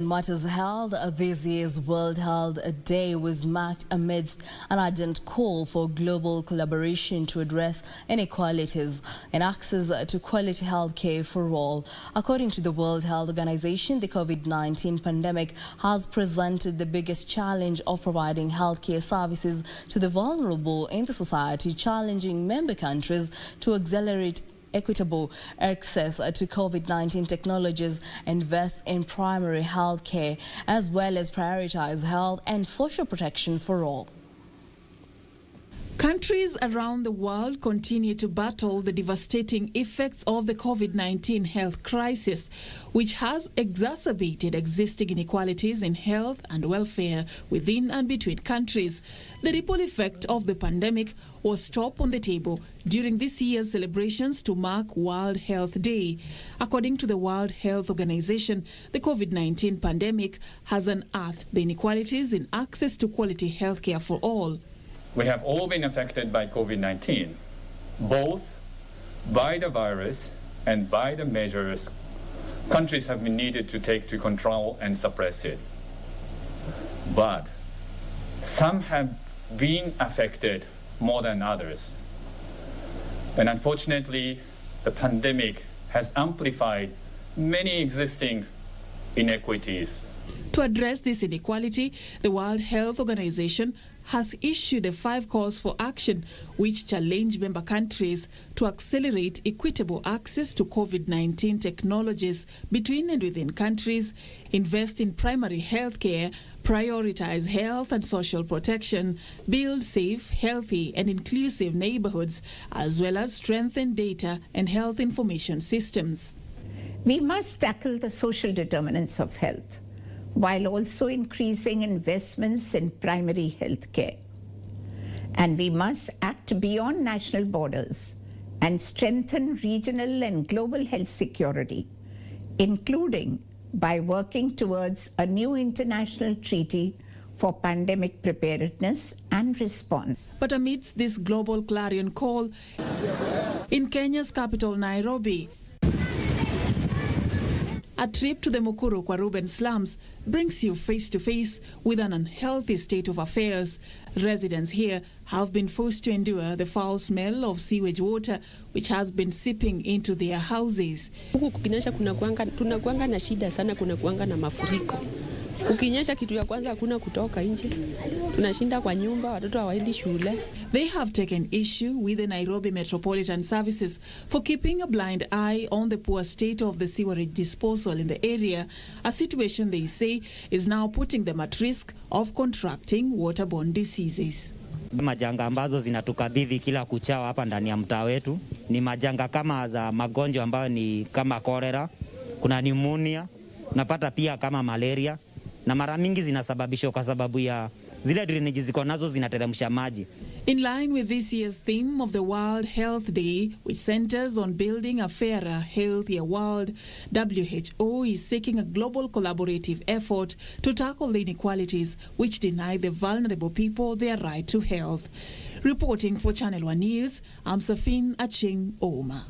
Matters held this year's World Health Day was marked amidst an urgent call for global collaboration to address inequalities and access to quality health care for all. According to the World Health Organization, the COVID-19 pandemic has presented the biggest challenge of providing healthcare services to the vulnerable in the society, challenging member countries to accelerate equitable access to COVID-19 technologies, invest in primary health care, as well as prioritize health and social protection for all. Countries around the world continue to battle the devastating effects of the COVID-19 health crisis, which has exacerbated existing inequalities in health and welfare within and between countries. The ripple effect of the pandemic was top on the table during this year's celebrations to mark World Health Day. According to the World Health Organization, the COVID-19 pandemic has unearthed the inequalities in access to quality healthcare for all. We have all been affected by COVID-19, both by the virus and by the measures countries have been needed to take to control and suppress it. But some have been affected more than others. And unfortunately, the pandemic has amplified many existing inequities. To address this inequality, the World Health Organization has issued 5 calls for action which challenge member countries to accelerate equitable access to COVID-19 technologies between and within countries, invest in primary health care, prioritize health and social protection, build safe, healthy and inclusive neighborhoods, as well as strengthen data and health information systems. We must tackle the social determinants of health, while also increasing investments in primary health care. And we must act beyond national borders and strengthen regional and global health security, including by working towards a new international treaty for pandemic preparedness and response. But amidst this global clarion call, in Kenya's capital, Nairobi, a trip to the Mukuru Kwa Ruben slums brings you face to face with an unhealthy state of affairs. Residents here have been forced to endure the foul smell of sewage water which has been seeping into their houses. Huku kukinyesha tunakuanga na shida sana, kunakuanga na mafuriko. Ukinyesha kitu ya kwanza hakuna kutoka nje. Tunashinda kwa nyumba, watoto hawaendi shule. They have taken issue with the Nairobi Metropolitan Services for keeping a blind eye on the poor state of the sewerage disposal in the area, a situation they say is now putting them at risk of contracting waterborne diseases. Majanga ambazo zinatukabidhi kila kuchao hapa ndani ya mtaa wetu ni majanga kama za magonjwa ambayo ni kama cholera, kuna pneumonia, unapata pia kama malaria, na mara mingi zinasababishwa kwa sababu ya zile drainage ziko nazo zinateremsha maji. In line with this year's theme of the World Health Day, which centers on building a fairer, healthier world, WHO is seeking a global collaborative effort to tackle the inequalities which deny the vulnerable people their right to health. Reporting for Channel 1 News, I'm Safin Aching Oma.